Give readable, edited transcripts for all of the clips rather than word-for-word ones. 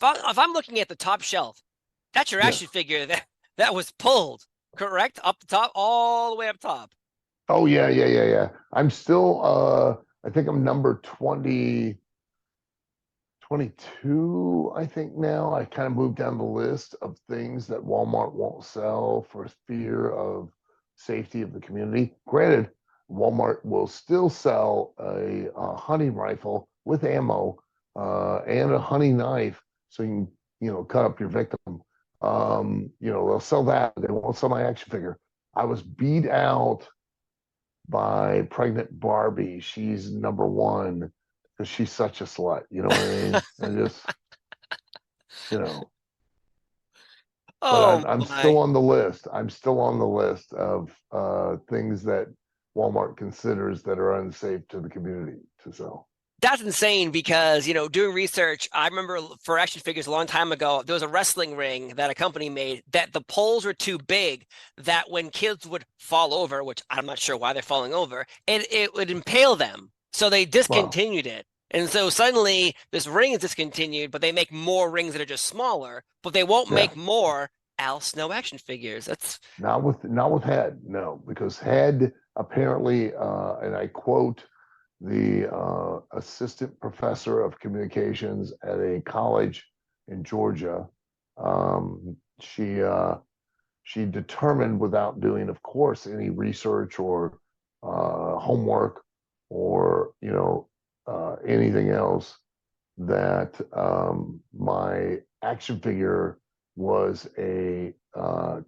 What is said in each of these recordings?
if I'm looking at the top shelf, that's your Yes. action figure that was pulled, correct? Up the top, all the way up top. Oh yeah, yeah, yeah, yeah. I'm still I think I'm number 22, I think now. I kind of moved down the list of things that Walmart won't sell for fear of safety of the community. Granted, Walmart will still sell a hunting rifle with ammo and a hunting knife so you can, cut up your victim. They'll sell that. They won't sell my action figure. I was beat out by pregnant Barbie. She's number one because she's such a slut. You know what I mean? I just, you know, but I'm Oh I'm still my. on the list. I'm still on the list of things that Walmart considers that are unsafe to the community to sell. That's insane because, doing research, I remember for action figures a long time ago, there was a wrestling ring that a company made that the poles were too big that when kids would fall over, which I'm not sure why they're falling over, it would impale them. So they Well, discontinued it. And so suddenly this ring is discontinued, but they make more rings that are just smaller, but they won't yeah, make more Al Snow action figures. That's not with Head, no, because Head apparently, and I quote the assistant professor of communications at a college in Georgia. She determined without doing, of course, any research or homework or anything else that my action figure was a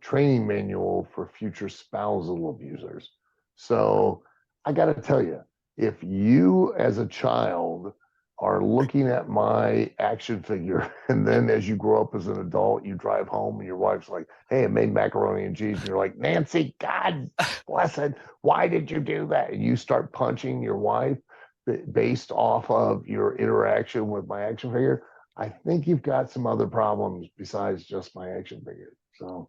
training manual for future spousal abusers. So I got to tell you, if you as a child are looking at my action figure and then as you grow up as an adult, you drive home and your wife's like, hey, I made macaroni and cheese. And you're like, Nancy, God bless it. Why did you do that? And you start punching your wife based off of your interaction with my action figure, I think you've got some other problems besides just my action figure. So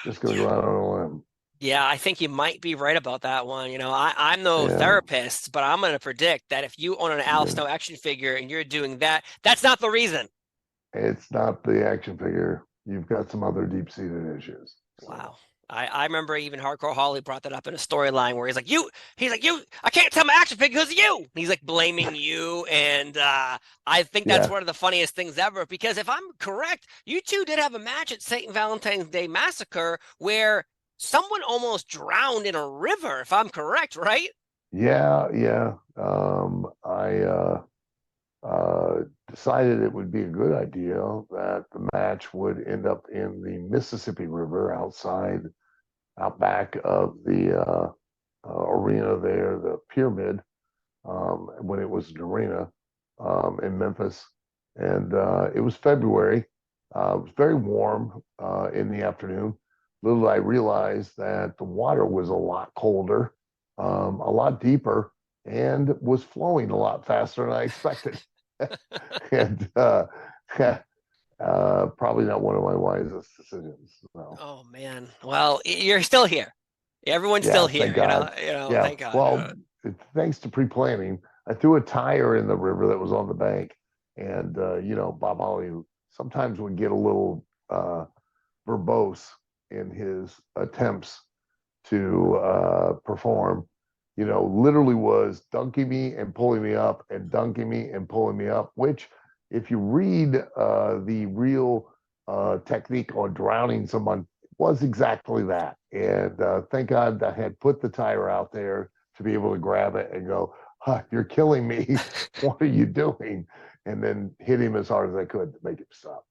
just gonna yeah. go out on a limb. Yeah, I think you might be right about that one. I'm no Yeah, therapist, but I'm going to predict that if you own an Al yeah. Snow action figure and you're doing that, that's not the reason. It's not the action figure. You've got some other deep-seated issues. Wow. So I remember even Hardcore Holly brought that up in a storyline where I can't tell my action figure because of you. And he's like blaming you. And I think that's yeah, one of the funniest things ever because if I'm correct, you two did have a match at St. Valentine's Day Massacre where someone almost drowned in a river, if I'm correct, right? yeah, yeah. I decided it would be a good idea that the match would end up in the Mississippi River out back of the arena there, the pyramid, when it was an arena in Memphis. And it was February. It was very warm in the afternoon. Little did I realize that the water was a lot colder, a lot deeper, and was flowing a lot faster than I expected. and probably not one of my wisest decisions. So. Oh man. Well, you're still here. Everyone's still Yeah, here, thank God. Yeah, thank God. well, thanks to pre-planning, I threw a tire in the river that was on the bank, and Bob Holly sometimes would get a little verbose in his attempts to perform. Literally was dunking me and pulling me up, and dunking me and pulling me up. Which, if you read the real technique on drowning someone, was exactly that. And thank God I had put the tire out there to be able to grab it and go, huh, "You're killing me. What are you doing?" And then hit him as hard as I could to make him stop.